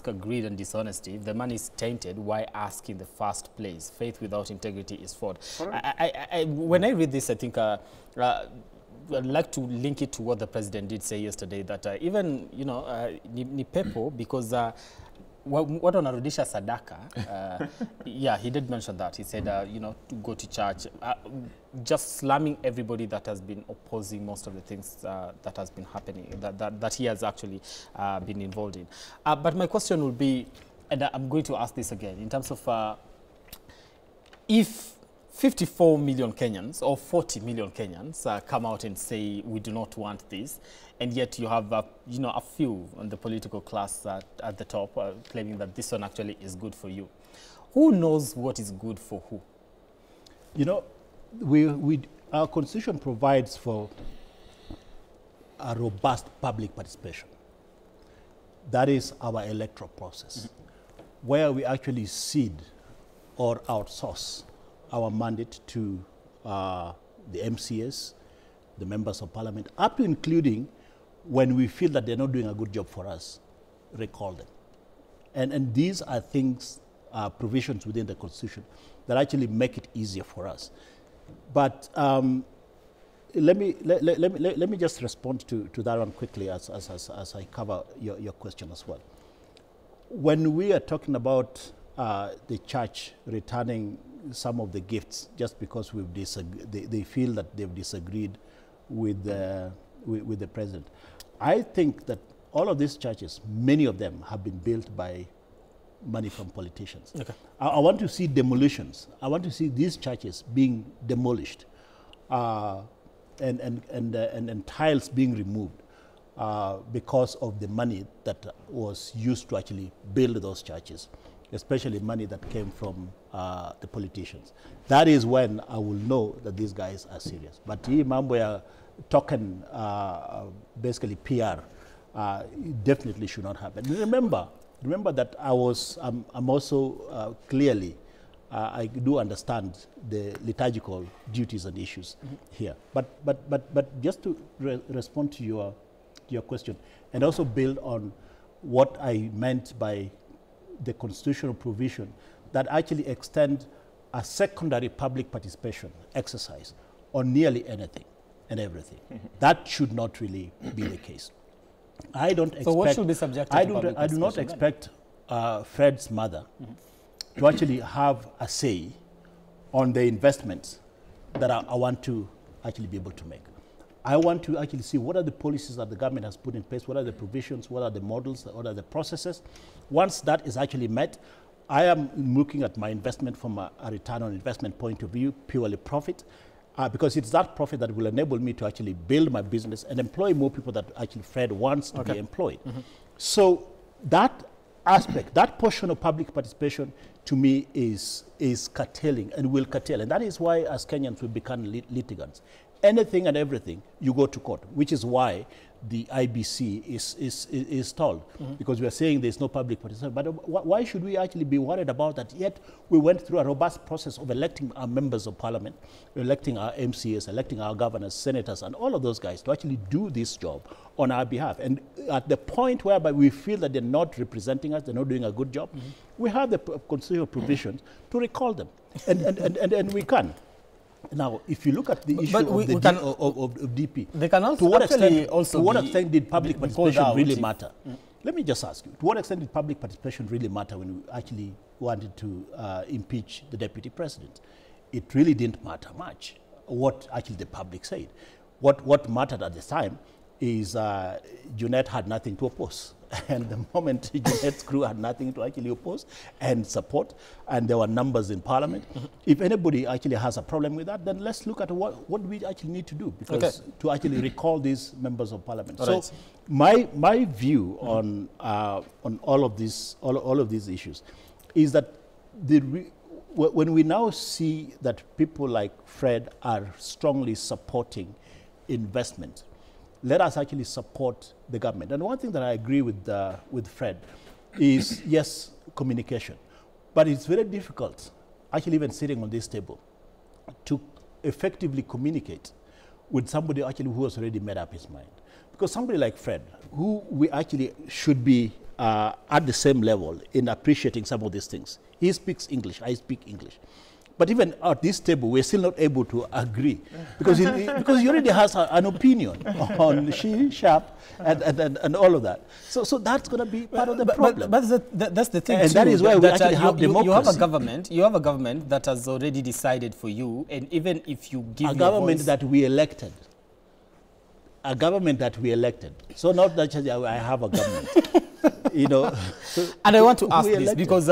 ask greed and dishonesty. If the money is tainted, why ask in the first place? Faith without integrity is fraud. When I read this, I think I'd like to link it to what the president did say yesterday, that even, you know, ni pepo, because what wanarudisha sadaka, yeah, he did mention that. He said, you know, to go to church, just slamming everybody that has been opposing most of the things that has been happening, that he has actually been involved in. But my question will be, and I'm going to ask this again, in terms of if 54 million Kenyans or 40 million Kenyans come out and say we do not want this, and yet you have you know, a few on the political class at the top claiming that this one actually is good for you. Who knows what is good for who? You know, our constitution provides for a robust public participation. That is our electoral process, where we actually cede or outsource our mandate to the MCS, the members of parliament, up to including when we feel that they're not doing a good job for us, recall them. And these are things, provisions within the constitution that actually make it easier for us. But let me just respond to that one quickly as I cover your question as well. When we are talking about the church returning some of the gifts just because we've they feel that they've disagreed with the president, I think that all of these churches, many of them have been built by money from politicians. Okay. I want to see demolitions. I want to see these churches being demolished and tiles being removed because of the money that was used to actually build those churches, especially money that came from the politicians. That is when I will know that these guys are serious. But hii mambo ya token, basically PR, definitely should not happen. Remember that I'm also clearly, I do understand the liturgical duties and issues here. But just to respond to your question, and also build on what I meant by the constitutional provision that actually extend a secondary public participation exercise on nearly anything and everything. That should not really be the case. I don't expect. So what should be subject to public I do not expect Fred's mother to actually have a say on the investments that I want to actually be able to make. I want to actually see what are the policies that the government has put in place, what are the provisions, what are the models, what are the processes. Once that is actually met, I am looking at my investment from a return on investment point of view, purely profit, because it's that profit that will enable me to actually build my business and employ more people that actually Fred wants to be employed. So that aspect, that portion of public participation, to me is curtailing and will curtail. And that is why, as Kenyans, we become litigants. Anything and everything, you go to court, which is why the IBC is stalled, because we are saying there's no public participation. But why should we actually be worried about that? Yet we went through a robust process of electing our members of parliament, electing our MCAs, electing our governors, senators, and all of those guys to actually do this job on our behalf. And at the point whereby we feel that they're not representing us, they're not doing a good job, we have the constitutional provisions to recall them, and we can. Now, if you look at the issue of DP, they can also to what extent did public participation really matter? Let me just ask you, to what extent did public participation really matter when we actually wanted to impeach the deputy president? It really didn't matter much what actually the public said. What mattered at the time is Junet had nothing to oppose. And the moment Junet's crew had nothing to actually oppose and support, and there were numbers in parliament, if anybody actually has a problem with that, then let's look at what we actually need to do, because to actually recall these members of parliament. So my view on all of these issues is that when we now see that people like Fred are strongly supporting investment, let us actually support the government. And one thing that I agree with Fred is, yes, communication. But it's very difficult, actually even sitting on this table, to effectively communicate with somebody actually who has already made up his mind. Because somebody like Fred, who we actually should be at the same level in appreciating some of these things. He speaks English, I speak English. But even at this table, we're still not able to agree because because he already has an opinion on she, sharp, and all of that. So that's going to be part of the problem. But that's the thing, and too, that is why we actually have democracy. You have a government that has already decided for you, and even if you give a government that we elected. A government that we elected. So not that I have a government. You know, and I want to ask this because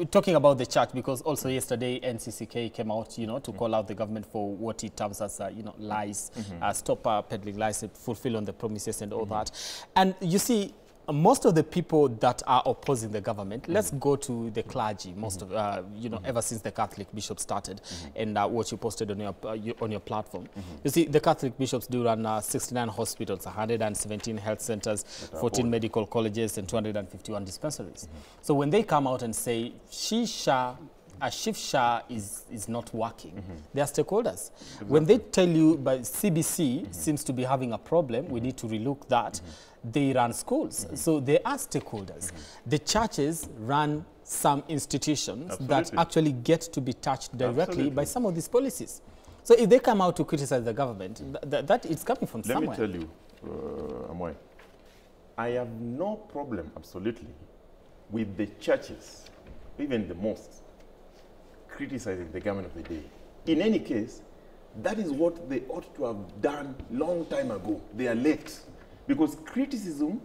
talking about the church, because also yesterday NCCK came out, you know, to call out the government for what it terms as, you know, lies, stop peddling lies, fulfill on the promises and all that. And you see, most of the people that are opposing the government, let's go to the clergy, most of, you know, ever since the Catholic bishops started, and what you posted on your platform. You see, the Catholic bishops do run 69 hospitals, 117 health centers, 14 medical colleges, and 251 dispensaries. So when they come out and say, Shifsha is not working, they are stakeholders. When they tell you, but CBC seems to be having a problem, we need to relook that, they run schools. So they are stakeholders. The churches run some institutions that actually get to be touched directly by some of these policies. So if they come out to criticize the government, that is coming from somewhere. Let me tell you, Amoy, I have no problem, absolutely, with the churches, even the mosques, criticizing the government of the day. In any case, that is what they ought to have done long time ago. They are late. Because criticism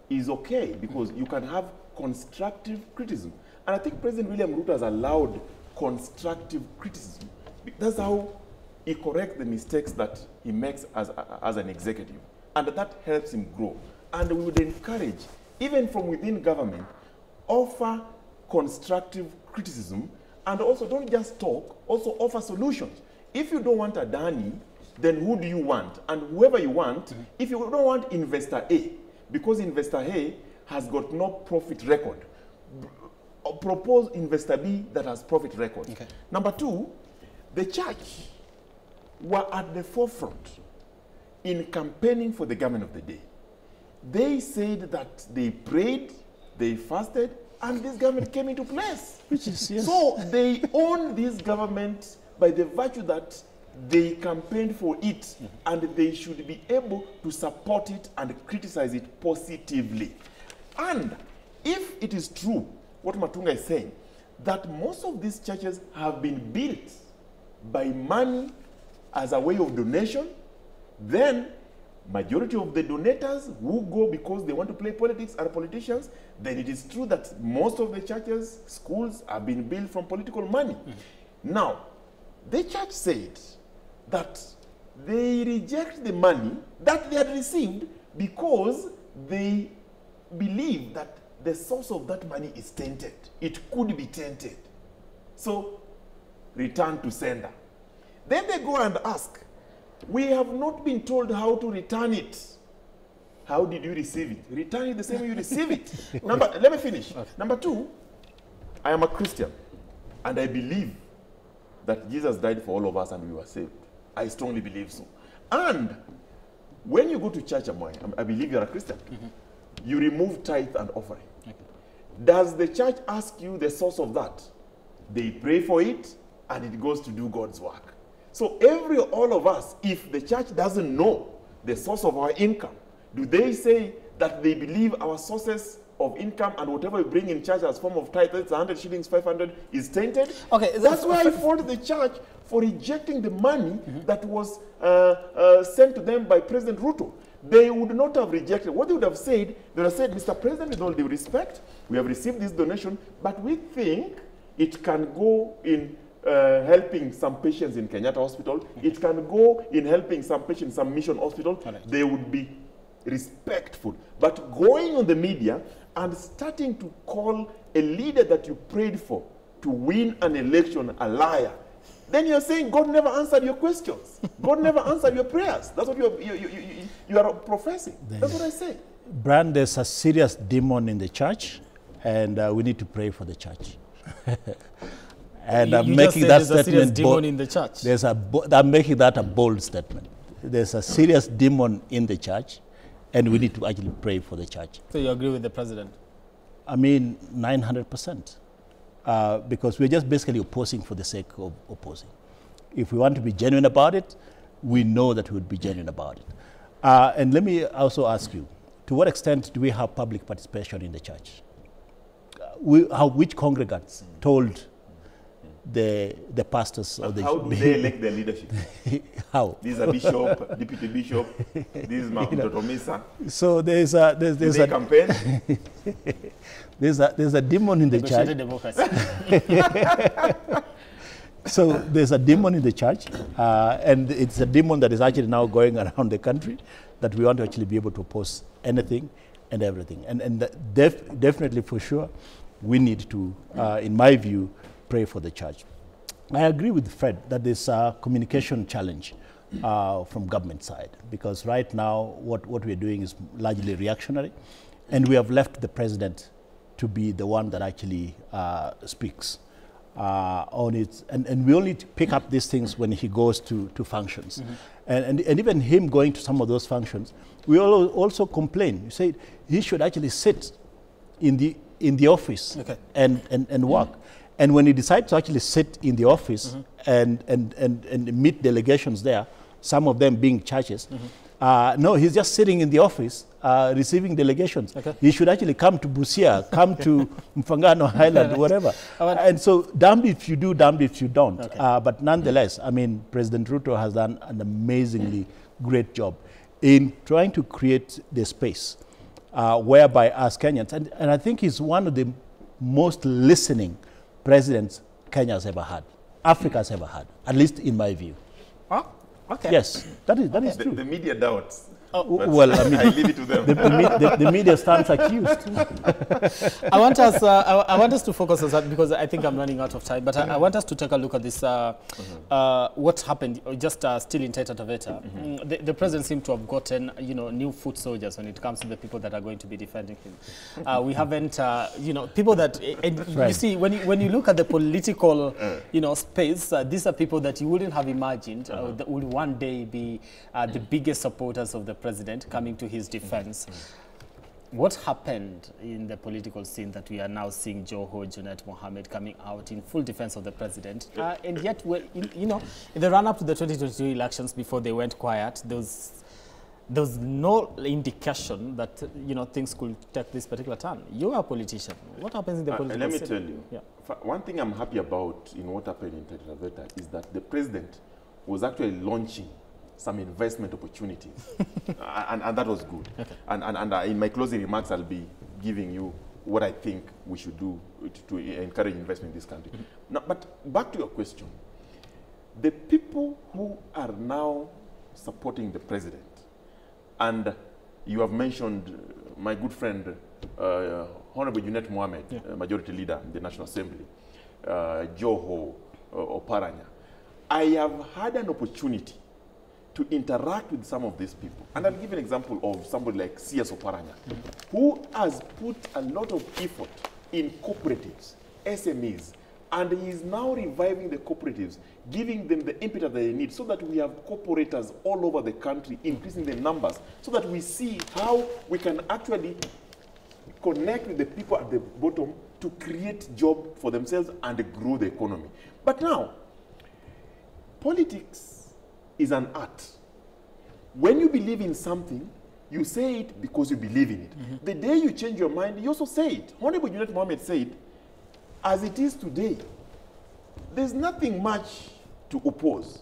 is okay, because you can have constructive criticism. And I think President William Ruto has allowed constructive criticism. That's how he corrects the mistakes that he makes as an executive. And that helps him grow. And we would encourage, even from within government, offer constructive criticism, and also don't just talk, also offer solutions. If you don't want a Dani, then who do you want? And whoever you want, if you don't want investor A, because investor A has got no profit record, propose investor B that has profit record. Okay. Number two, the church were at the forefront in campaigning for the government of the day. They said that they prayed, they fasted, and this government came into place. Which is, yes. So they own this government by the virtue that they campaigned for it, and they should be able to support it and criticize it positively. And if it is true, what Matunga is saying, that most of these churches have been built by money as a way of donation, then majority of the donators who go because they want to play politics are politicians, then it is true that most of the churches, schools have been built from political money. Now, the church said that they reject the money that they had received because they believe that the source of that money is tainted. It could be tainted. So, return to sender. Then they go and ask, we have not been told how to return it. How did you receive it? Return it the same way you receive it. Let me finish. Okay. Number two, I am a Christian, and I believe that Jesus died for all of us and we were saved. I strongly believe so. And when you go to church, I believe you're a Christian, you remove tithe and offering. Okay. Does the church ask you the source of that? They pray for it, and it goes to do God's work. So all of us, if the church doesn't know the source of our income, do they say that they believe our sources of income and whatever we bring in church as form of tithe, 100 shillings, 500, is tainted? Okay, that's why I fault the church for rejecting the money that was sent to them by President Ruto. They would not have rejected. What they would have said, they would have said, Mr. President, with all due respect, we have received this donation, but we think it can go in helping some patients in Kenyatta Hospital. It can go in helping some patients in some mission hospital. Right. They would be respectful. But going on the media and starting to call a leader that you prayed for to win an election a liar, then you're saying God never answered your questions. God never answered your prayers. That's what you are professing. That's what I say. Brand, there's a serious demon in the church, and we need to pray for the church. And I'm making that statement bold. In the church. I'm making that a bold statement. There's a serious demon in the church, and we need to actually pray for the church. So you agree with the president? I mean, 900%, because we're just basically opposing for the sake of opposing. If we want to be genuine about it, we know that we would be genuine about it. And let me also ask you, to what extent do we have public participation in the church? Which congregants told the pastors or the... How do they elect their leadership? How? This is a bishop, deputy bishop, this is Dr. Mesa. So there's a campaign. there's a demon in the church. Democracy. So there's a demon in the church, and it's a demon that is actually now going around the country, that we want to actually be able to oppose anything and everything. And definitely, for sure, we need to, in my view, pray for the church. I agree with Fred that there's a communication challenge from government side, because right now what we're doing is largely reactionary, and we have left the president to be the one that actually speaks on it, and we only pick up these things when he goes to functions. And even him going to some of those functions, we also complain. You say he should actually sit in the office and work. And when he decides to actually sit in the office and meet delegations there, some of them being churches, no, he's just sitting in the office receiving delegations. He should actually come to Busia, come to Mfangano Highland, whatever. And so, damned if you do, damned if you don't. But nonetheless, I mean, President Ruto has done an amazingly great job in trying to create the space whereby us Kenyans, and I think he's one of the most listening presidents Kenya has ever had, Africa has ever had, at least in my view. Oh, okay. Yes, that is true. The media doubts. Well, I mean, I leave it to them. The media stands accused. I want us to focus on that, because I think I'm running out of time. But I want us to take a look at this. What happened? Just still in Taita Taveta, the president seemed to have gotten new foot soldiers when it comes to the people that are going to be defending him. We haven't people that you see when you look at the political space, these are people that you wouldn't have imagined that would one day be the biggest supporters of the president coming to his defense. What happened in the political scene that we are now seeing Joho, Junet Mohammed coming out in full defense of the president? And yet, in the run-up to the 2022 elections, before they went quiet, there was no indication that things could take this particular turn. You are a politician. What happens in the political scene? Let me tell you, one thing I'm happy about in what happened in Taita Taveta is that the president was actually launching some investment opportunities, and that was good. And in my closing remarks, I'll be giving you what I think we should do to encourage investment in this country. Now, but back to your question, the people who are now supporting the president, and you have mentioned my good friend, Honorable Junet Mohammed, Majority Leader in the National Assembly, Joho Oparanya. I have had an opportunity to interact with some of these people. And I'll give an example of somebody like C.S. Oparanya, who has put a lot of effort in cooperatives, SMEs, and he is now reviving the cooperatives, giving them the impetus that they need, so that we have cooperators all over the country, increasing the numbers, so that we see how we can actually connect with the people at the bottom to create jobs for themselves and grow the economy. But now, politics is an art. When you believe in something, you say it because you believe in it. The day you change your mind, you also say it. Honorable Junet Mohammed said, as it is today, there's nothing much to oppose.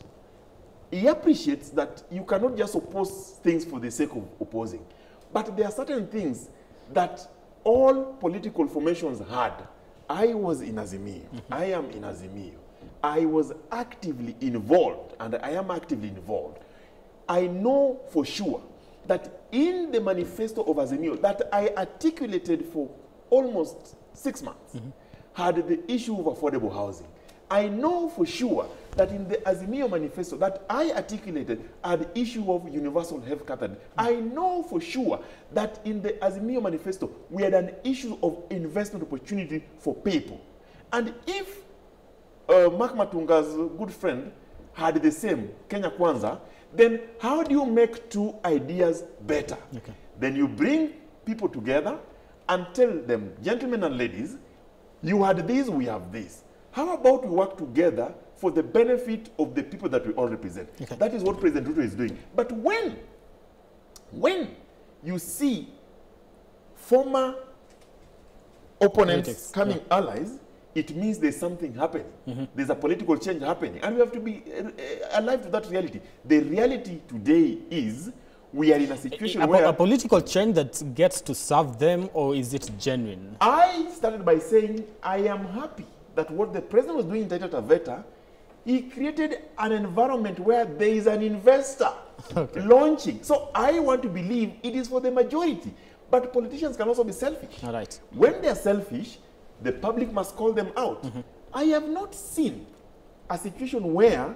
He appreciates that you cannot just oppose things for the sake of opposing. But there are certain things that all political formations had. I was in Azimio. I am in Azimio. I was actively involved, and I am actively involved. I know for sure that in the manifesto of Azimio that I articulated for almost 6 months had the issue of affordable housing. I know for sure that in the Azimio manifesto that I articulated had the issue of universal health care. I know for sure that in the Azimio manifesto we had an issue of investment opportunity for people. And if Mark Matunga's good friend had the same, Kenya Kwanza, then how do you make two ideas better? Okay. Then you bring people together and tell them, gentlemen and ladies, you had this, we have this. How about we work together for the benefit of the people that we all represent? Okay. That is what President Ruto is doing. But when you see former opponents coming allies, it means there's something happening. There's a political change happening. And we have to be alive to that reality. The reality today is we are in a situation where... A political change that gets to serve them, or is it genuine? I started by saying I am happy that what the president was doing in Taita Taveta, he created an environment where there is an investor launching. So I want to believe it is for the majority. But politicians can also be selfish. All right. When they're selfish, the public must call them out. I have not seen a situation where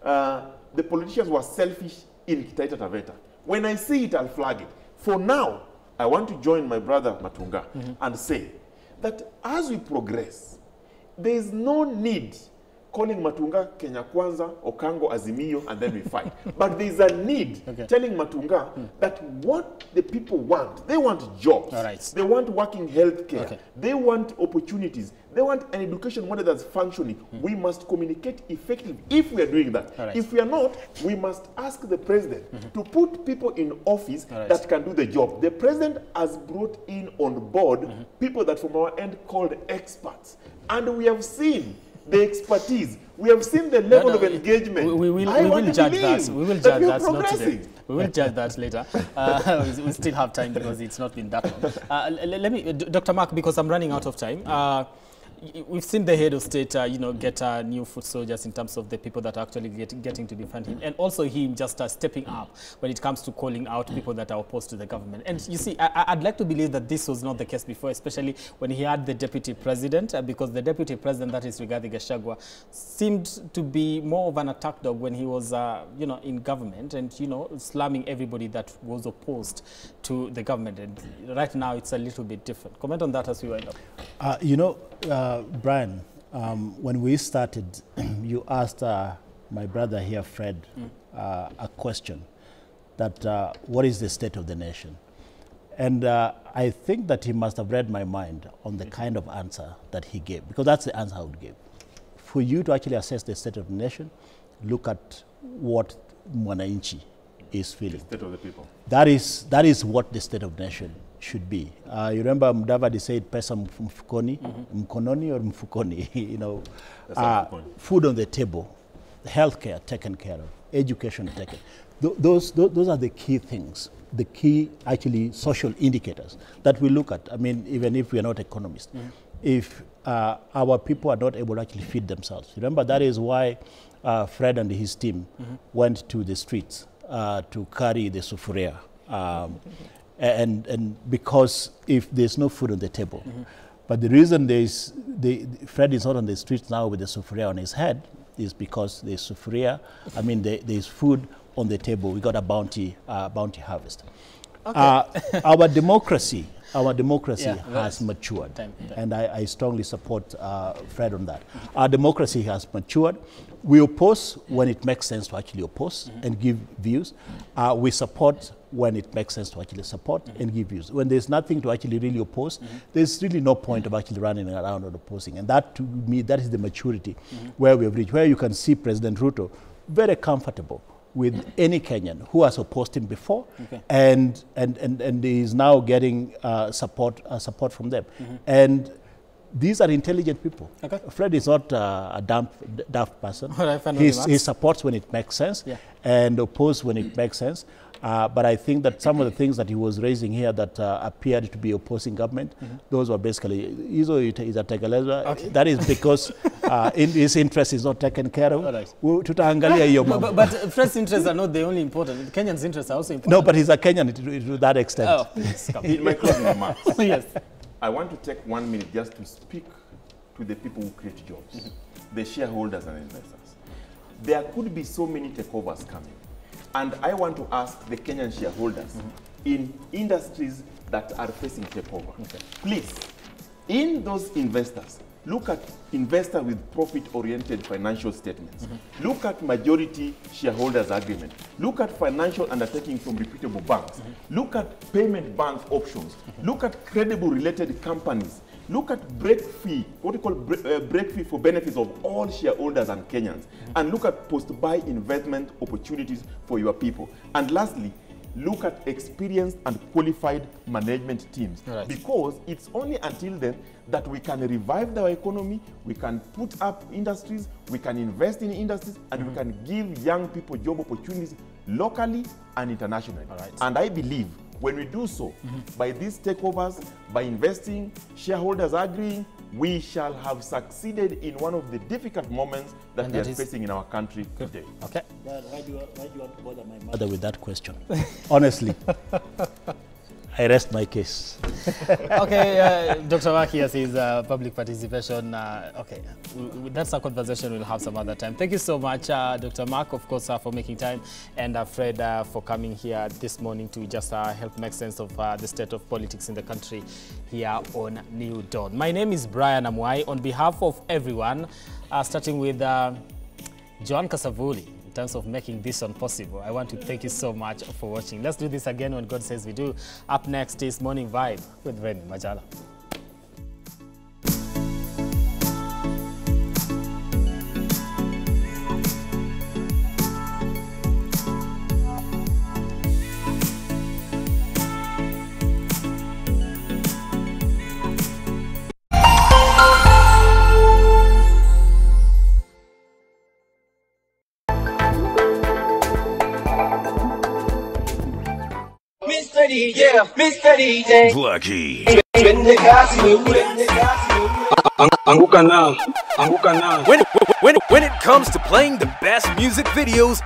the politicians were selfish in Taita Taveta. When I see it, I'll flag it. For now, I want to join my brother Matunga and say that as we progress, there is no need calling Matunga Kenya Kwanza, Okango, Azimio, and then we fight. But there is a need telling Matunga that what the people want, they want jobs. All right. They want working healthcare. They want opportunities. They want an education model that's functioning. We must communicate effectively if we are doing that. Right. If we are not, we must ask the president to put people in office that can do the job. The president has brought in on board people that from our end called experts. And we have seen the expertise. We have seen the level of engagement. We will judge that. We will judge that not today. We will judge that later. We still have time because it's not been that long. Let me, Dr. Mark, because I'm running out of time. We've seen the head of state, get new foot soldiers in terms of the people that are actually getting to defend him, and also him just stepping up when it comes to calling out people that are opposed to the government. And you see, I'd like to believe that this was not the case before, especially when he had the deputy president, because the deputy president, that is Rigathi Gachagua, seemed to be more of an attack dog when he was, in government, and slamming everybody that was opposed to the government. And right now, it's a little bit different. Comment on that as we wind up. Brian, when we started, you asked my brother here, Fred, a question that what is the state of the nation? And I think that he must have read my mind on the kind of answer that he gave, because that's the answer I would give. For you to actually assess the state of the nation, look at what Mwananchi is feeling. The state of the people. That is what the state of the nation should be. You remember Mudavadi said pesa mfukoni, mkononi or mfukoni, food on the table, healthcare taken care of, education taken. Those are the key things, the key actually social indicators that we look at. I mean, even if we are not economists, if our people are not able to actually feed themselves. Remember, that is why Fred and his team went to the streets to carry the sufuria. And because if there's no food on the table, but the reason Fred is not on the streets now with the sufuria on his head is because there's sufuria. I mean, there's food on the table. We got a bounty harvest. Okay. Our democracy has matured, and I strongly support Fred on that. Our democracy has matured. We oppose when it makes sense to actually oppose and give views. We support when it makes sense to actually support and give views. When there's nothing to actually really oppose, there's really no point of actually running around and opposing. And that, to me, that is the maturity where we have reached, where you can see President Ruto very comfortable with any Kenyan who has opposed him before, and is now getting support from them. And these are intelligent people. Fred is not a daft person. He supports when it makes sense and opposes when it makes sense. But I think that some of the things that he was raising here that appeared to be opposing government, those were basically, is a tegeleza. That is because his interest is not taken care of. But Fred's interests are not the only important. Kenyans' interests are also important. No, but he's a Kenyan to that extent. Oh, please, come. In my closing remarks, yes. I want to take 1 minute just to speak to the people who create jobs, the shareholders and investors. There could be so many takeovers coming. And I want to ask the Kenyan shareholders in industries that are facing takeover, please, in those investors, look at investor with profit-oriented financial statements. Look at majority shareholders agreement. Look at financial undertaking from reputable banks. Look at payment bank options. Look at credible related companies. Look at break fee, what we call break fee for benefits of all shareholders and Kenyans. And look at post-buy investment opportunities for your people. And lastly, look at experienced and qualified management teams. Right. Because it's only until then that we can revive our economy, we can put up industries, we can invest in industries, and we can give young people job opportunities locally and internationally. Right. And I believe when we do so, by these takeovers, by investing, shareholders agreeing, we shall have succeeded in one of the difficult moments that we are facing in our country today. Okay. Why do you want to bother my mother with that question? Honestly, I rest my case. Okay, Dr. Mark here says public participation. Okay, that's a conversation we'll have some other time. Thank you so much, Dr. Mark, of course, for making time, and Fred for coming here this morning to just help make sense of the state of politics in the country here on New Dawn. My name is Brian Amwai. On behalf of everyone, starting with Joan Kasavuli, in terms of making this one possible, I want to thank you so much for watching. Let's do this again when God says we do. Up next is Morning Vibe with Remy Majala. Yeah, Mr. DJ. Lucky. Anguka now. When it comes to playing the best music videos,